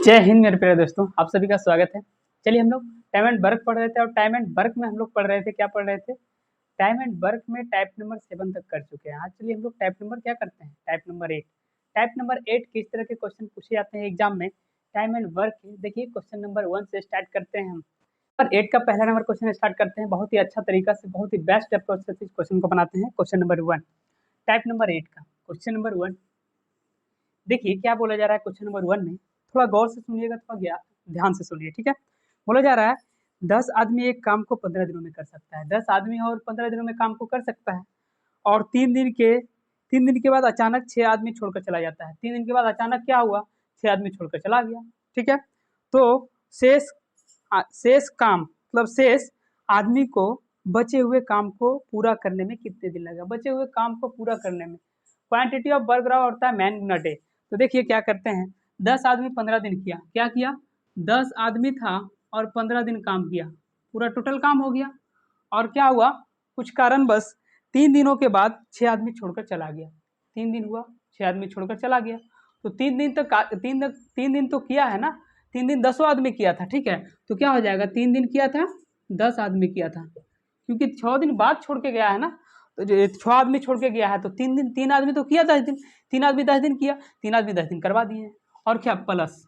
जय हिंद मेरे प्यारे दोस्तों, आप सभी का स्वागत है। चलिए हम लोग टाइम एंड वर्क पढ़ रहे थे और टाइम एंड वर्क में हम लोग पढ़ रहे थे, क्या पढ़ रहे थे? टाइम एंड वर्क में टाइप नंबर 7 तक कर चुके हैं। आज चलिए हम लोग टाइप नंबर क्या करते हैं, टाइप नंबर 8। टाइप नंबर 8 किस तरह के क्वेश्चन पूछे जाते हैं एग्जाम में टाइम एंड वर्क। देखिए क्वेश्चन नंबर 1 से स्टार्ट करते हैं हम। नंबर 8 का पहला नंबर क्वेश्चन स्टार्ट करते हैं। बहुत ही अच्छा तरीका से, बहुत ही बेस्ट अप्रोच से इस क्वेश्चन को बनाते हैं। क्वेश्चन नंबर 1 टाइप नंबर 8 का क्वेश्चन नंबर 1। देखिए क्या बोला जा रहा है क्वेश्चन नंबर 1 में, थोड़ा गौर से सुनिएगा, थोड़ा ध्यान से सुनिए, ठीक है। बोला जा रहा है 10 आदमी एक काम को 15 दिनों में कर सकता है। 10 आदमी और 15 दिनों में काम को कर सकता है और 3 दिन के बाद अचानक 6 आदमी छोड़कर चला जाता है। 3 दिन के बाद अचानक क्या हुआ, 6 आदमी छोड़कर चला गया, ठीक है। तो शेष काम मतलब शेष आदमी को बचे हुए काम को पूरा करने में कितने दिन लगेगा? बचे हुए काम को पूरा करने में क्वांटिटी ऑफ वर्क होता है मैन गुना डे। तो देखिए क्या करते हैं, 10 आदमी 15 दिन किया, क्या किया, 10 आदमी था और 15 दिन काम किया, पूरा टोटल काम हो गया। और क्या हुआ, कुछ कारणवश 3 दिनों के बाद 6 आदमी छोड़कर चला गया। 3 दिन हुआ, 6 आदमी छोड़कर चला गया। तो 3 दिन तक 3 दिन तो किया है ना, 3 दिन 10 आदमी किया था, ठीक है। तो क्या हो जाएगा, 3 दिन किया था 10 आदमी किया था, क्योंकि 6 दिन बाद छोड़ के गया है ना। तो जो 6 आदमी छोड़ के गया है तो 3 दिन, 3 आदमी तो किया 10 दिन, 3 आदमी 10 दिन किया, 3 आदमी 10 दिन करवा दिए। और क्या, प्लस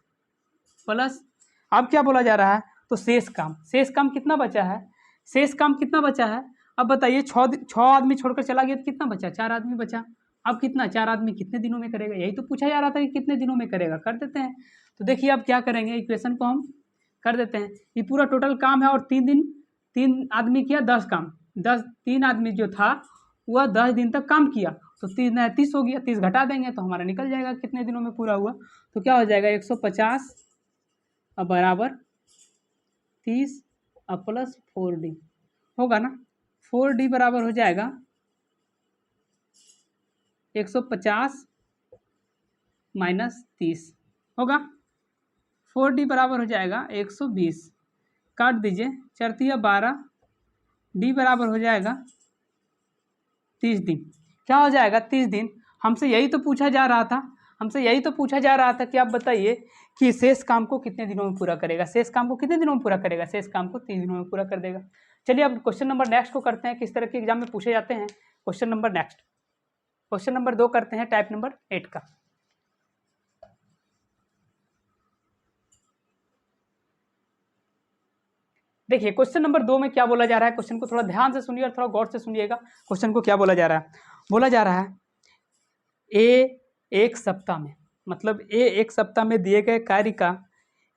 अब क्या बोला जा रहा है, तो शेष काम कितना बचा है, शेष काम कितना बचा है। अब बताइए 6 आदमी छोड़कर चला गया तो कितना बचा, 4 आदमी बचा। अब कितना, 4 आदमी कितने दिनों में करेगा, यही तो पूछा जा रहा था कि कितने दिनों में करेगा। कर देते हैं। तो देखिए अब क्या करेंगे, इक्वेशन को हम कर देते हैं। ये पूरा टोटल काम है और 3 आदमी किया 10 काम, 3 आदमी जो था वह 10 दिन तक काम किया, तो 30 हो गया, 30 घटा देंगे तो हमारा निकल जाएगा कितने दिनों में पूरा हुआ। तो क्या हो जाएगा, 150 बराबर 30 प्लस 4D होगा ना। 4D बराबर हो जाएगा 150 माइनस 30 होगा। 4D बराबर हो जाएगा 120, काट दीजिए, 4 12, D बराबर हो जाएगा 30 दिन। क्या हो जाएगा, 30 दिन। हमसे यही तो पूछा जा रहा था, कि आप बताइए कि शेष काम को कितने दिनों में पूरा करेगा। शेष काम को 30 दिनों में पूरा कर देगा। चलिए अब क्वेश्चन नंबर नेक्स्ट को करते हैं, किस तरह के एग्जाम में पूछे जाते हैं। Question number next, question number 2 करते हैं, टाइप नंबर 8 का। देखिए क्वेश्चन नंबर 2 में क्या बोला जा रहा है, क्वेश्चन को थोड़ा ध्यान से सुनिए और थोड़ा गौर से सुनिएगा। क्वेश्चन को क्या बोला जा रहा है, बोला जा रहा है ए एक सप्ताह में, मतलब ए एक सप्ताह में दिए गए कार्य का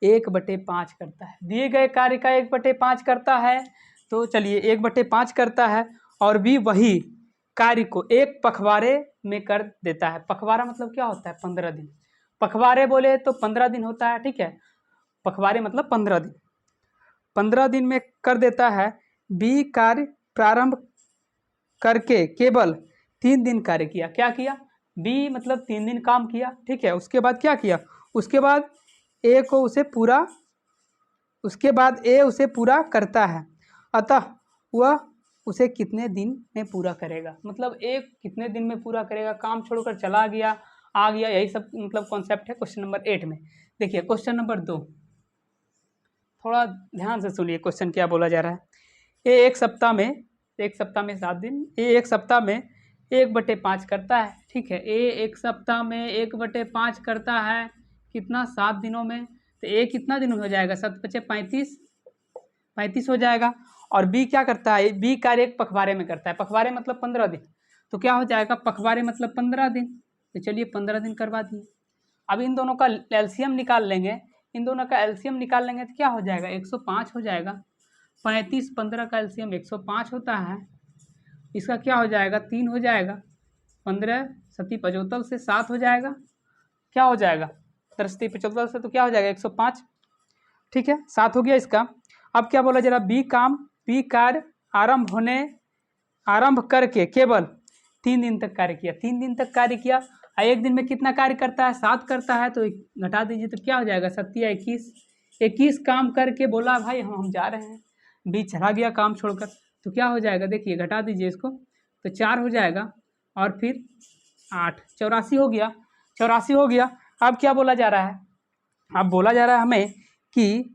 1/5 करता है। दिए गए कार्य का 1/5 करता है, तो चलिए 1/5 करता है और बी वही कार्य को एक पखवाड़े में कर देता है। पखवाड़ा मतलब क्या होता है, 15 दिन। पखवाड़े बोले तो 15 दिन होता है, ठीक है। पखवाड़े मतलब 15 दिन, 15 दिन में कर देता है। बी कार्य प्रारंभ करके केवल 3 दिन कार्य किया, क्या किया, बी मतलब 3 दिन काम किया, ठीक है। उसके बाद क्या किया, उसके बाद ए उसे पूरा करता है, अतः वह उसे कितने दिन में पूरा करेगा। मतलब ए कितने दिन में पूरा करेगा, काम छोड़कर चला गया, आ गया, यही सब मतलब कॉन्सेप्ट है क्वेश्चन नंबर 8 में। देखिए क्वेश्चन नंबर 2, थोड़ा ध्यान से सुनिए क्वेश्चन क्या बोला जा रहा है। ए एक सप्ताह में 7 दिन, ए एक सप्ताह में 1/5 करता है, ठीक है। ए एक सप्ताह में 1/5 करता है, कितना, 7 दिनों में। तो ए कितना दिनों में हो जाएगा, 7 × 5 = 35 हो जाएगा। और बी क्या करता है, बी कार्य एक पखवाड़े में करता है, पखवाड़े मतलब 15 दिन। तो क्या हो जाएगा, पखवाड़े मतलब 15 दिन। तो चलिए 15 दिन करवा दिए। अब इन दोनों का एलसीएम निकाल लेंगे, तो क्या हो जाएगा, 105 हो जाएगा। 35 15 का एलसीएम 105 होता है। इसका क्या हो जाएगा, 3 हो जाएगा, 15 7 75 से 7 हो जाएगा, क्या हो जाएगा, 10 75 से तो क्या हो जाएगा 105, ठीक है, 7 हो गया इसका। अब क्या बोला जरा, बी कार्य आरंभ करके केवल 3 दिन तक कार्य किया। 3 दिन तक कार्य किया, एक दिन में कितना कार्य करता है, 7 करता है, तो घटा दीजिए तो क्या हो जाएगा, 7 या 21 काम करके बोला भाई हम जा रहे हैं, बी चला गया काम छोड़कर। तो क्या हो जाएगा, देखिए घटा दीजिए इसको, तो 4 हो जाएगा और फिर 8, 84 हो गया। अब क्या बोला जा रहा है, अब बोला जा रहा है हमें कि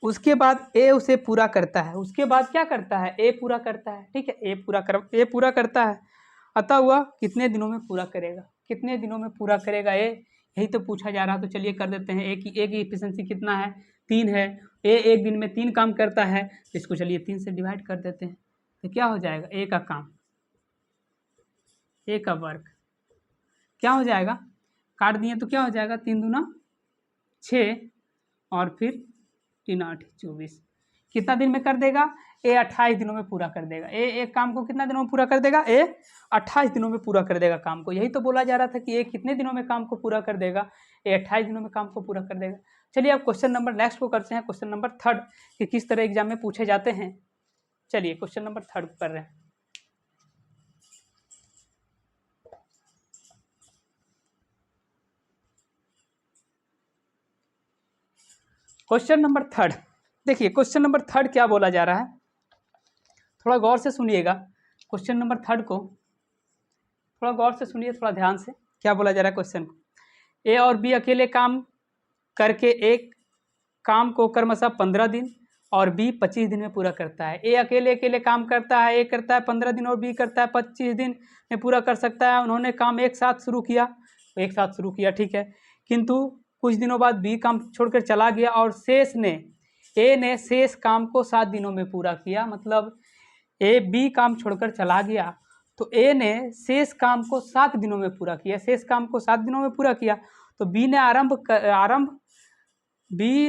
उसके बाद ए उसे पूरा करता है, उसके बाद क्या करता है, ए पूरा करता है, ठीक है, ए पूरा करता है, अतः हुआ कितने दिनों में पूरा करेगा, कितने दिनों में पूरा करेगा ए, यही तो पूछा जा रहा। तो चलिए कर देते हैं। ए की एफिशिएंसी कितना है, 3 है। ए एक दिन में 3 काम करता है, तो इसको चलिए 3 से डिवाइड कर देते हैं। तो क्या हो जाएगा, ए का काम, ए का वर्क क्या हो जाएगा, काट दिए तो क्या हो जाएगा, 3 दूना 6 और फिर 3 8 24, कितना दिन में कर देगा, ए 28 दिनों में पूरा कर देगा। ए एक काम को कितना दिनों में पूरा कर देगा, ए 28 दिनों में पूरा कर देगा काम को। यही तो बोला जा रहा था कि ए कितने दिनों में काम को पूरा कर देगा, ए 28 दिनों में काम को पूरा कर देगा। चलिए अब क्वेश्चन नंबर नेक्स्ट को करते हैं, क्वेश्चन नंबर 3 कि किस तरह एग्जाम में पूछे जाते हैं। चलिए क्वेश्चन नंबर 3 कर रहे हैं। क्वेश्चन नंबर 3, देखिए क्वेश्चन नंबर 3 क्या बोला जा रहा है, थोड़ा गौर से सुनिएगा। क्वेश्चन नंबर 3 को थोड़ा गौर से सुनिए, थोड़ा ध्यान से, क्या बोला जा रहा है क्वेश्चन को। ए और बी अकेले काम करके एक काम को क्रमशः 15 दिन और बी 25 दिन में पूरा करता है। ए अकेले अकेले काम करता है, ए करता है 15 दिन और बी करता है 25 दिन में पूरा कर सकता है। उन्होंने काम एक साथ शुरू किया, ठीक है, किंतु कुछ दिनों बाद बी काम छोड़कर चला गया और ए ने शेष काम को 7 दिनों में पूरा किया। मतलब ए बी काम छोड़कर चला गया तो ए ने शेष काम को 7 दिनों में पूरा किया, शेष काम को 7 दिनों में पूरा किया। तो बी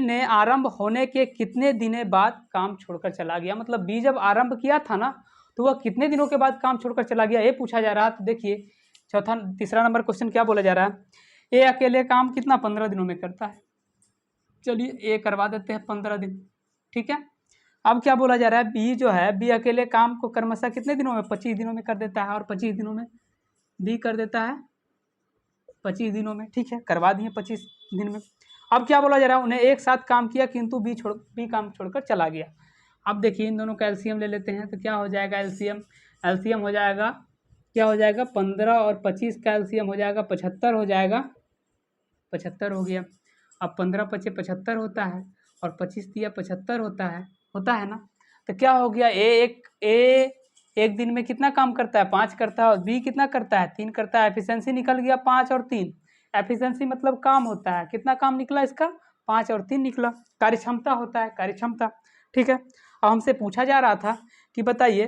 ने आरंभ होने के कितने दिनों बाद काम छोड़कर चला गया, मतलब बी जब आरंभ किया था ना तो वह कितने दिनों के बाद काम छोड़कर चला गया, ये पूछा जा रहा है। तो देखिए तीसरा नंबर क्वेश्चन क्या बोला जा रहा है, ए अकेले काम कितना 15 दिनों में करता है। चलिए ए करवा देते हैं 15 दिन, ठीक है। अब क्या बोला जा रहा है, बी जो है, बी अकेले काम को क्रमशः कितने दिनों में, 25 दिनों में कर देता है, और 25 दिनों में बी कर देता है 25 दिनों में, ठीक है, करवा दिए 25 दिन में। अब क्या बोला जा रहा है, उन्हें एक साथ काम किया किंतु बी काम छोड़कर चला गया। अब देखिए इन दोनों का एलसीएम ले लेते हैं, तो क्या हो जाएगा, एलसीएम हो जाएगा, क्या हो जाएगा, 15 और 25 का एलसीएम हो जाएगा 75 हो जाएगा, 75 हो गया। अब 15 × 5 = 75 होता है और 25 दिया 75 होता है ना। तो क्या हो गया, ए एक दिन में कितना काम करता है, 5 करता है, और बी कितना करता है, 3 करता है। एफिशिएंसी निकल गया 5 और 3, एफिशिएंसी मतलब काम होता है, कितना काम निकला इसका, 5 और 3 निकला। कार्यक्षमता होता है, कार्यक्षमता, ठीक है। अब हमसे पूछा जा रहा था कि बताइए,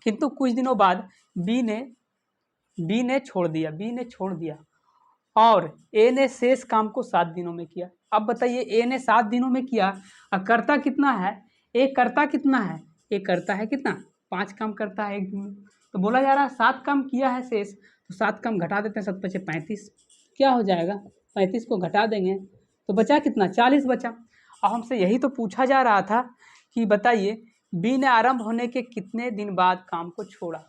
किंतु कुछ दिनों बाद बी ने छोड़ दिया और ए ने शेष काम को 7 दिनों में किया। अब बताइए ए ने 7 दिनों में किया, करता कितना है, ए करता है कितना, 5 काम करता है एक दिन में। तो बोला जा रहा है 7 काम किया है शेष, तो 7 काम घटा देते हैं, 7 × 5 = 35, क्या हो जाएगा, 35 को घटा देंगे तो बचा कितना, 40 बचा। अब हमसे यही तो पूछा जा रहा था कि बताइए बी ने आरंभ होने के कितने दिन बाद काम को छोड़ा,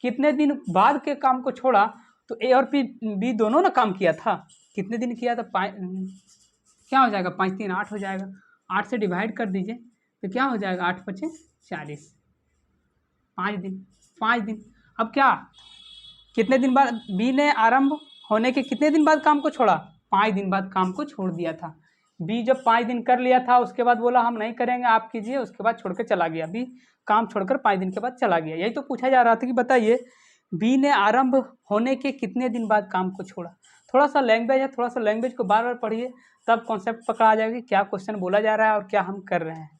कितने दिन बाद के काम को छोड़ा। तो ए और बी दोनों ना काम किया था, कितने दिन किया था, क्या हो जाएगा, 5 × 3 = 8 हो जाएगा, 8 से डिवाइड कर दीजिए तो क्या हो जाएगा, 8 × 5 = 40, 5 दिन। अब क्या, कितने दिन बाद बी ने आरंभ होने के कितने दिन बाद काम को छोड़ा, 5 दिन बाद काम को छोड़ दिया था। बी जब 5 दिन कर लिया था उसके बाद बोला हम नहीं करेंगे, आप कीजिए, उसके बाद छोड़ के चला गया, बी काम छोड़कर 5 दिन के बाद चला गया। यही तो पूछा जा रहा था कि बताइए बी ने आरंभ होने के कितने दिन बाद काम को छोड़ा। थोड़ा सा लैंग्वेज है, थोड़ा सा लैंग्वेज को बार बार पढ़िए, तब कॉन्सेप्ट पकड़ा आ जाएगा क्या क्वेश्चन बोला जा रहा है और क्या हम कर रहे हैं।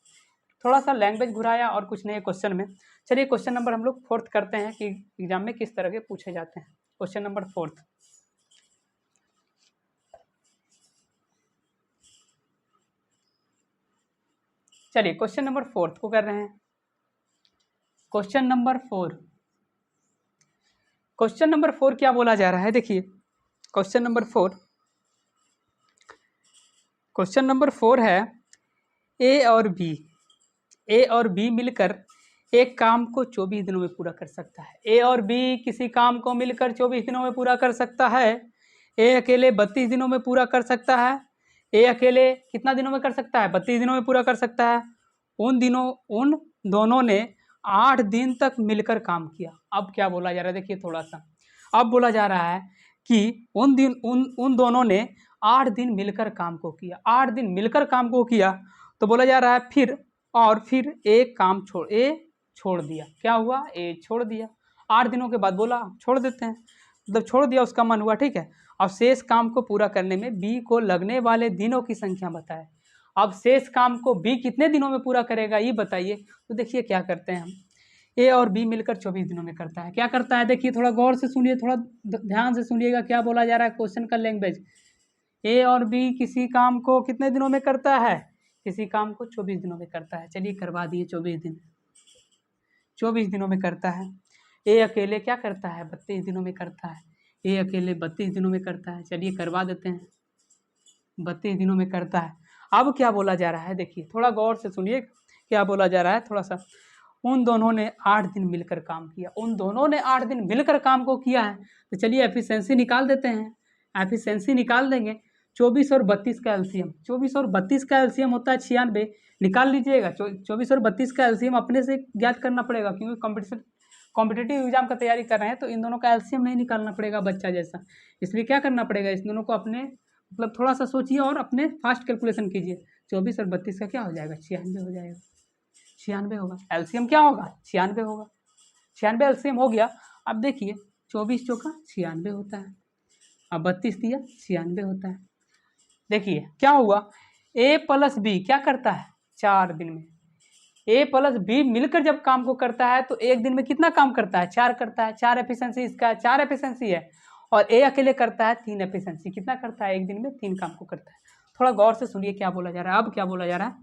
थोड़ा सा लैंग्वेज घुराया और कुछ नहीं है क्वेश्चन में। चलिए क्वेश्चन नंबर हम लोग 4 करते हैं कि एग्जाम में किस तरह के पूछे जाते हैं। क्वेश्चन नंबर 4, चलिए क्वेश्चन नंबर 4 को कर रहे हैं। क्वेश्चन नंबर 4 क्या बोला जा रहा है, देखिए क्वेश्चन नंबर 4 है, ए और बी मिलकर एक काम को 24 दिनों में पूरा कर सकता है। ए और बी किसी काम को मिलकर 24 दिनों में पूरा कर सकता है। ए अकेले 32 दिनों में पूरा कर सकता है। ए अकेले कितना दिनों में कर सकता है, 32 दिनों में पूरा कर सकता है। उन दोनों ने 8 दिन तक मिलकर काम किया। अब क्या बोला जा रहा है, देखिए थोड़ा सा, अब बोला जा रहा है कि उन दोनों ने 8 दिन मिलकर काम को किया, 8 दिन मिलकर काम को किया, तो बोला जा रहा है फिर एक काम छोड़ दिया। क्या हुआ? ए छोड़ दिया। 8 दिनों के बाद बोला छोड़ देते हैं, मतलब छोड़ दिया, उसका मन हुआ, ठीक है। अब शेष काम को पूरा करने में बी को लगने वाले दिनों की संख्या बताए। अब शेष काम को बी कितने दिनों में पूरा करेगा ये बताइए। तो देखिए क्या करते हैं हम, ए और बी मिलकर 24 दिनों में करता है। क्या करता है देखिए, थोड़ा गौर से सुनिए, थोड़ा ध्यान से सुनिएगा क्या बोला जा रहा है क्वेश्चन का लैंग्वेज। ए और बी किसी काम को कितने दिनों में करता है? किसी काम को 24 दिनों में करता है। चलिए करवा दिए 24 दिन, 24 दिनों में करता है। ए अकेले क्या करता है? 32 दिनों में करता है। ए अकेले 32 दिनों में करता है। चलिए करवा देते हैं, 32 दिनों में करता है। अब क्या बोला जा रहा है देखिए, थोड़ा गौर से सुनिए क्या बोला जा रहा है थोड़ा सा। उन दोनों ने 8 दिन मिलकर काम किया, उन दोनों ने 8 दिन मिलकर काम को किया है। तो चलिए एफिशिएंसी निकाल देते हैं, एफिशिएंसी निकाल देंगे। 24 और 32 का एलसीएम, 24 और 32 का एलसीएम होता है 96। निकाल लीजिएगा। 24 और 32 का एलसीएम अपने से ज्ञात करना पड़ेगा, क्योंकि कॉम्पिटिटिव एग्जाम का तैयारी कर रहे हैं, तो इन दोनों का एलसीएम नहीं निकालना पड़ेगा बच्चा जैसा। इसलिए क्या करना पड़ेगा, इस दोनों को अपने मतलब थोड़ा सा सोचिए और अपने फास्ट कैलकुलेशन कीजिए। 24 और 32 का क्या हो जाएगा? 96 हो जाएगा, 96 होगा। एलसीएम क्या होगा? 96 होगा। 96 एलसीएम हो गया। अब देखिए 24 चौका 96 होता है, अब 32 दिया 96 होता है। देखिए क्या हुआ, ए प्लस बी क्या करता है? 4 दिन में ए प्लस बी मिलकर जब काम को करता है तो एक दिन में कितना काम करता है? 4 करता है। 4 एफिशिएंसी इसका है, 4 एफिशिएंसी है। और ए अकेले करता है 3 एफिशिएंसी। कितना करता है? एक दिन में 3 काम को करता है। थोड़ा गौर से सुनिए क्या बोला जा रहा है। अब क्या बोला जा रहा है,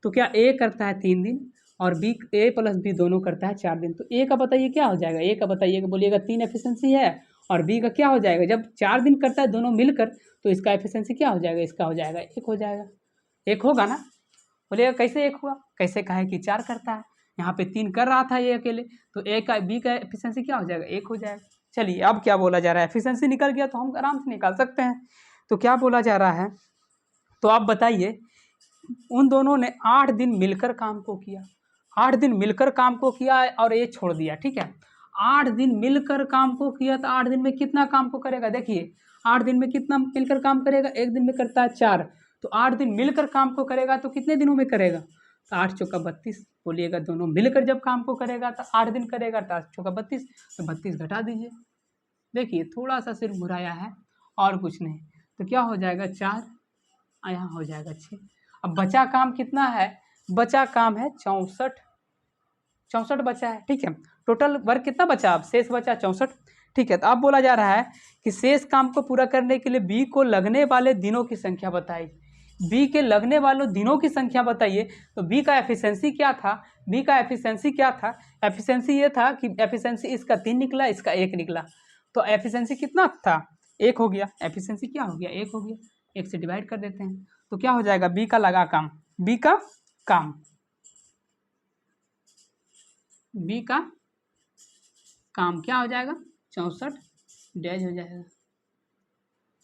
तो क्या ए करता है 3 दिन और बी, ए प्लस बी दोनों करता है 4 दिन। तो ए का बताइए क्या हो जाएगा? ए का बताइएगा, बोलिएगा 3 एफिशिएंसी है। और बी का क्या हो जाएगा? जब 4 दिन करता है दोनों मिलकर, तो इसका एफिशिएंसी क्या हो जाएगा? इसका हो जाएगा 1 हो जाएगा। 1 होगा ना? बोलिएगा कैसे 1 हुआ? कैसे कहा है कि 4 करता है, यहाँ पे 3 कर रहा था ये अकेले, तो ए का बी का एफिशिएंसी क्या हो जाएगा? 1 हो जाएगा। चलिए अब क्या बोला जा रहा है, एफिशिएंसी निकल गया तो हम आराम से निकाल सकते हैं। तो क्या बोला जा रहा है, तो आप बताइए, उन दोनों ने 8 दिन मिलकर काम को किया, 8 दिन मिलकर काम को किया और ये छोड़ दिया, ठीक है। 8 दिन मिलकर काम को किया तो 8 दिन में कितना काम को करेगा? देखिए 8 दिन में कितना मिलकर काम करेगा? एक दिन में करता है 4, तो 8 दिन मिलकर काम को करेगा तो कितने दिनों में करेगा? तो 8 चौका 32, बोलिएगा दोनों मिलकर जब काम को करेगा तो 8 दिन करेगा, तो 8 चौका 32, तो 32 घटा दीजिए। देखिए थोड़ा सा सिर घुराया है और कुछ नहीं, तो क्या हो जाएगा? 4, यहाँ हो जाएगा 6। अब बचा काम कितना है? बचा काम है 64, 64 बचा है, ठीक है। टोटल वर्क कितना बचा? अब शेष बचा 64, ठीक है। तो अब बोला जा रहा है कि शेष काम को पूरा करने के लिए बी को लगने वाले दिनों की संख्या बताई। बी के लगने वाले दिनों की संख्या बताइए। तो बी का एफिशिएंसी क्या था? बी का एफिशिएंसी क्या था? एफिशिएंसी ये था कि एफिशिएंसी इसका 3 निकला, इसका 1 निकला, तो एफिशिएंसी कितना था? 1 हो गया। एफिशिएंसी क्या हो गया? 1 हो गया। 1 से डिवाइड कर देते हैं, तो क्या हो जाएगा? बी का लगा काम, बी का काम, बी का काम क्या हो जाएगा? 64 डैश हो जाएगा।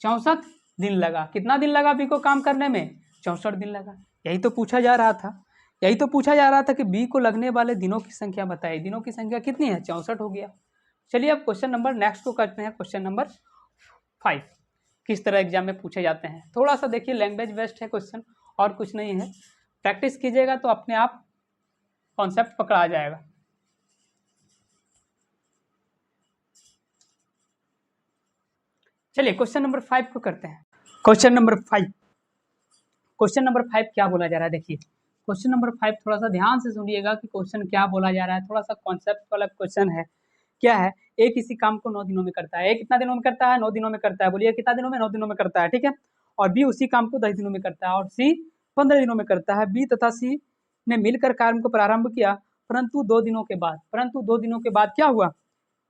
64 दिन लगा। कितना दिन लगा बी को काम करने में? 64 दिन लगा। यही तो पूछा जा रहा था, यही तो पूछा जा रहा था कि बी को लगने वाले दिनों की संख्या बताइए। दिनों की संख्या कितनी है? 64 हो गया। चलिए अब क्वेश्चन नंबर नेक्स्ट को करते हैं, क्वेश्चन नंबर 5 किस तरह एग्जाम में पूछे जाते हैं। थोड़ा सा देखिए लैंग्वेज बेस्ड है क्वेश्चन, और कुछ नहीं है। प्रैक्टिस कीजिएगा तो अपने आप कॉन्सेप्ट पकड़ा जाएगा। चलिए क्वेश्चन नंबर 5 को करते हैं। क्वेश्चन नंबर 5, क्वेश्चन नंबर 5 क्या बोला जा रहा है देखिए। क्वेश्चन नंबर 5 थोड़ा सा ध्यान से सुनिएगा कि क्वेश्चन क्या बोला जा रहा है। थोड़ा सा कॉन्सेप्ट वाला क्वेश्चन है। क्या है? ए किसी काम को 9 दिनों में करता है। ए कितना दिनों में करता है? 9 दिनों में करता है। बोलिए कितना दिनों में? 9 दिनों में करता है, ठीक है। और बी उसी काम को 10 दिनों में करता है, और सी 15 दिनों में करता है। बी तथा सी ने मिलकर कार्य को प्रारंभ किया, परंतु 2 दिनों के बाद क्या हुआ?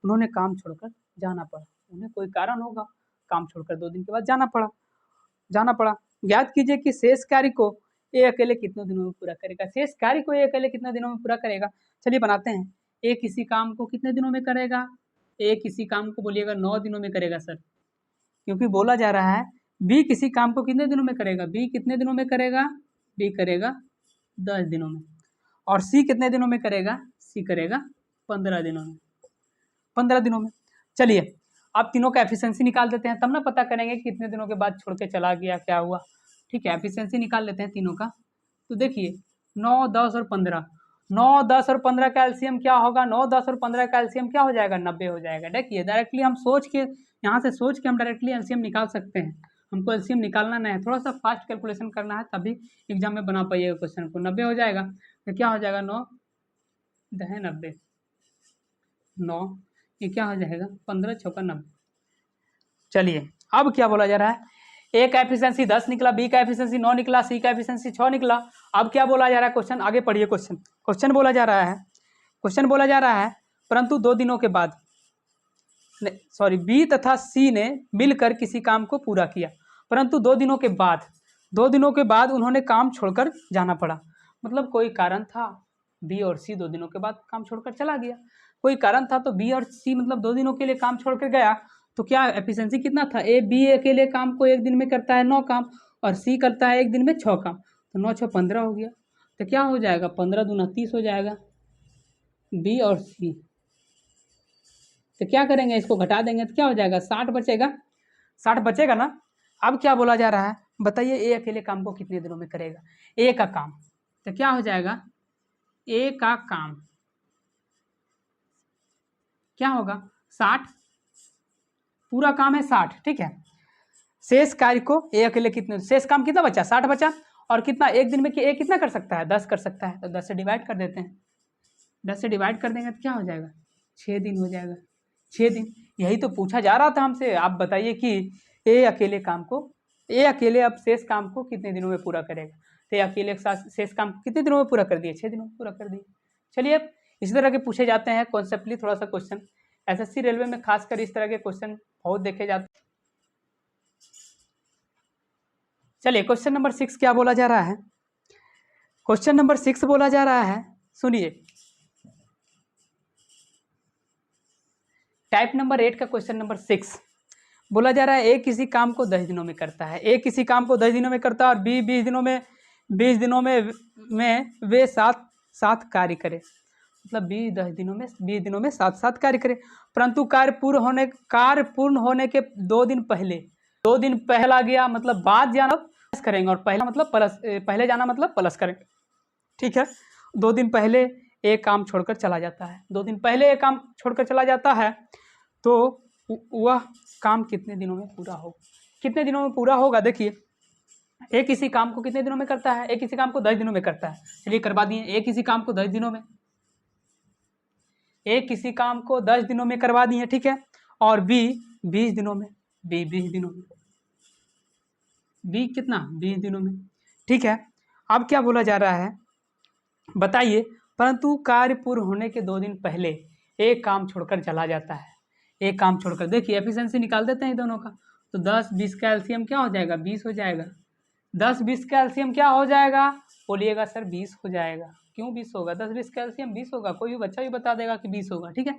उन्होंने काम छोड़कर जाना पड़ा। उन्हें कोई कारण होगा, काम छोड़कर 2 दिन के बाद जाना पड़ा। ज्ञात कीजिए कि शेष कार्य को ए अकेले कितने दिनों में पूरा करेगा। शेष कार्य को ए अकेले कितने दिनों में पूरा करेगा? चलिए बनाते हैं। ए किसी काम को कितने दिनों में करेगा? ए किसी काम को बोलिएगा 9 दिनों में करेगा सर, क्योंकि बोला जा रहा है बी किसी काम को कितने दिनों में करेगा? बी कितने दिनों में करेगा? बी करेगा 10 दिनों में। और सी कितने दिनों में करेगा? सी करेगा 15 दिनों में, 15 दिनों में। चलिए आप तीनों का एफिशिएंसी निकाल देते हैं, तब ना पता करेंगे कि कितने दिनों के बाद छोड़ के चला गया, क्या हुआ। ठीक है, एफिशिएंसी निकाल लेते हैं तीनों का। तो देखिए 9, 10 और 15, 9, 10 और 15 का एलसीएम क्या होगा, 9, 10 और 15 का एलसीएम क्या हो जाएगा, 90 हो जाएगा। देखिए डायरेक्टली हम सोच के, यहाँ से सोच के हम डायरेक्टली एलसीएम निकाल सकते हैं। हमको एलसीएम निकालना नहीं है, थोड़ा सा फास्ट कैलकुलेशन करना है, तभी एग्जाम में बना पाइएगा क्वेश्चन को। 90 हो जाएगा तो क्या हो जाएगा, 9 10 90, 9 ये क्या हो जाएगा, 15 चौका 90। चलिए अब क्या बोला जा रहा है, ए का एफिशिएंसी 10 निकला, बी का एफिशिएंसी 9 निकला, सी का एफिशिएंसी 6 निकला। अब क्या बोला जा रहा है, क्वेश्चन आगे पढ़िए। क्वेश्चन बोला जा रहा है, परंतु 2 दिनों के बाद, सॉरी, बी तथा सी ने मिलकर किसी काम को पूरा किया, परंतु 2 दिनों के बाद उन्होंने काम छोड़कर जाना पड़ा। मतलब कोई कारण था, बी और सी 2 दिनों के बाद काम छोड़कर चला गया। कोई कारण था तो बी और सी मतलब 2 दिनों के लिए काम छोड़कर गया, तो क्या एफिशिएंसी कितना था, ए बी अकेले काम को 1 दिन में करता है 9 काम, और सी करता है 1 दिन में 6 काम, तो 9 6 15 हो गया। तो क्या हो जाएगा, 15 दूना 30 हो जाएगा, बी और सी। तो क्या करेंगे, इसको घटा देंगे तो क्या हो जाएगा, 60 बचेगा, 60 बचेगा ना। अब क्या बोला जा रहा है, बताइए ए अकेले काम को कितने दिनों में करेगा, ए का काम, तो क्या हो जाएगा, ए का काम क्या होगा, 60, पूरा काम है 60, ठीक है। शेष कार्य को ए अकेले कितने, शेष काम कितना बचा, 60 बचा, और कितना एक दिन में कि ए कितना कर सकता है, 10 कर सकता है, तो 10 से डिवाइड कर देते हैं, 10 से डिवाइड कर देंगे तो क्या हो जाएगा, 6 दिन हो जाएगा, 6 दिन। यही तो पूछा जा रहा था हमसे। आप बताइए कि ए अकेले अब शेष काम को कितने दिनों में पूरा करेगा, तो ए अकेले शेष काम कितने दिनों में पूरा कर दिए, 6 दिनों में पूरा कर दिए। चलिए अब इसी तरह के पूछे जाते हैं कॉन्सेप्टली थोड़ा सा क्वेश्चन, एसएससी रेलवे में खासकर इस तरह के क्वेश्चन बहुत देखे जाते हैं। चलिए क्वेश्चन नंबर 6 क्या बोला जा रहा है, क्वेश्चन नंबर 6 बोला जा रहा है, सुनिए। टाइप नंबर 8 का क्वेश्चन नंबर 6 बोला जा रहा है, ए किसी काम को 10 दिनों में करता है, ए किसी काम को 10 दिनों में करता है, और बी 20 दिनों में वे साथ कार्य करे। मतलब बी 10 दिनों में 20 दिनों में साथ कार्य करे, परंतु कार्य पूर्ण होने के 2 दिन पहला गया, मतलब बाद जाना प्लस करेंगे, और पहला मतलब प्लस, पहले जाना मतलब प्लस करेंगे, ठीक है। 2 दिन पहले एक काम छोड़कर चला जाता है, 2 दिन पहले एक काम छोड़कर चला जाता है, तो वह काम कितने दिनों में पूरा होगा, कितने दिनों में पूरा होगा। देखिए एक किसी काम को कितने दिनों में करता है, एक किसी काम को 10 दिनों में करता है, चलिए करवा दिए। एक किसी काम को 10 दिनों में, एक किसी काम को 10 दिनों में करवा दिए, ठीक है। और बी 20 दिनों में, बी 20 दिनों में, बी कितना 20 दिनों में, ठीक है। अब क्या बोला जा रहा है, बताइए, परंतु कार्य पूर्ण होने के 2 दिन पहले एक काम छोड़कर चला जाता है, एक काम छोड़कर। देखिए एफिशिएंसी निकाल देते हैं दोनों का, तो 10 20 का एलसीएम क्या हो जाएगा, 20 हो जाएगा। 10 20 का एलसीएम क्या हो जाएगा, बोलिएगा सर 20 हो जाएगा। क्यों 20 होगा, 10 20 का एलसीएम 20 होगा, कोई भी बच्चा भी बता देगा कि 20 होगा, ठीक है।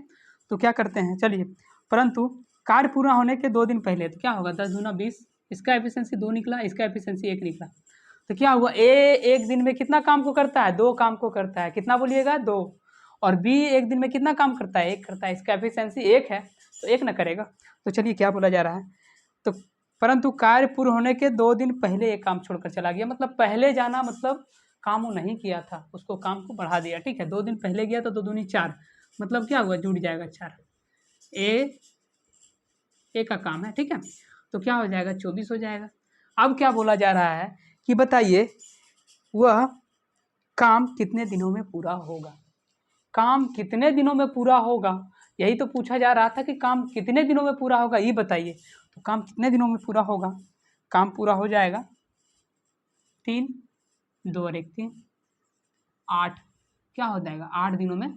तो क्या करते हैं, चलिए, परंतु कार्य पूरा होने के 2 दिन पहले, तो क्या होगा, 10 दूना 20, इसका एफिशिएंसी 2 निकला, इसका एफिशिएंसी 1 निकला, तो क्या हुआ, ए एक दिन में कितना काम को करता है, 2 काम को करता है, कितना बोलिएगा 2, और बी एक दिन में कितना काम करता है, 1 करता है, इसका एफिशिएंसी 1 है, तो 1 ना करेगा। तो चलिए क्या बोला जा रहा है, तो परंतु कार्य पूर्ण होने के 2 दिन पहले एक काम छोड़कर चला गया, मतलब पहले जाना मतलब काम वो नहीं किया था, उसको काम को बढ़ा दिया, ठीक है। 2 दिन पहले गया तो 2 दूनी 4, मतलब क्या हुआ, जुड़ जाएगा 4, ए का काम है, ठीक है, तो क्या हो जाएगा 24 हो जाएगा। अब क्या बोला जा रहा है कि बताइए वह काम कितने दिनों में पूरा होगा, काम कितने दिनों में पूरा होगा, यही तो पूछा जा रहा था कि काम कितने दिनों में पूरा होगा, ये बताइए। तो काम कितने दिनों में पूरा होगा, काम पूरा हो जाएगा 3 2 और 1 3 8, क्या हो जाएगा 8 दिनों में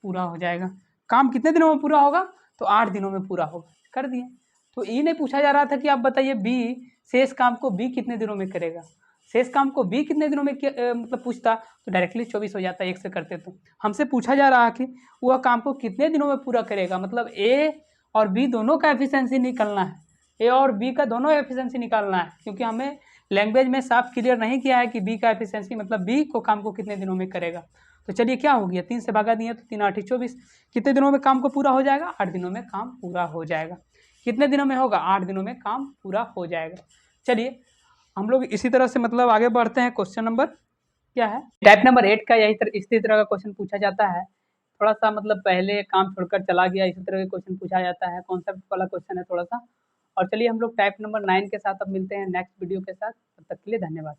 पूरा हो जाएगा। काम कितने दिनों में पूरा होगा, तो 8 दिनों में पूरा होगा, कर दिए। तो ये नहीं पूछा जा रहा था कि आप बताइए बी शेष काम को बी कितने दिनों में करेगा, शेष काम को बी कितने दिनों में मतलब पूछता तो डायरेक्टली 24 हो जाता, 1 से करते। तो हमसे पूछा जा रहा है कि वह काम को कितने दिनों में पूरा करेगा, मतलब ए और बी दोनों का एफिशिएंसी निकालना है, ए और बी का दोनों एफिशिएंसी निकालना है, क्योंकि हमें लैंग्वेज में साफ क्लियर नहीं किया है कि बी का एफिशिएंसी मतलब बी को काम को कितने दिनों में करेगा। तो चलिए क्या हो गया, 3 से भागा दिए तो 3 8 24, कितने दिनों में काम को पूरा हो जाएगा, 8 दिनों में काम पूरा हो जाएगा। कितने दिनों में होगा? 8 दिनों में काम पूरा हो जाएगा। चलिए हम लोग इसी तरह से मतलब आगे बढ़ते हैं। क्वेश्चन नंबर क्या है? टाइप नंबर 8 का इसी तरह का क्वेश्चन पूछा जाता है। थोड़ा सा मतलब पहले काम छोड़कर चला गया, इसी तरह के क्वेश्चन पूछा जाता है। कॉन्सेप्ट वाला क्वेश्चन है थोड़ा सा। और चलिए हम लोग टाइप नंबर 9 के साथ अब मिलते हैं नेक्स्ट वीडियो के साथ। तब तक के लिए धन्यवाद।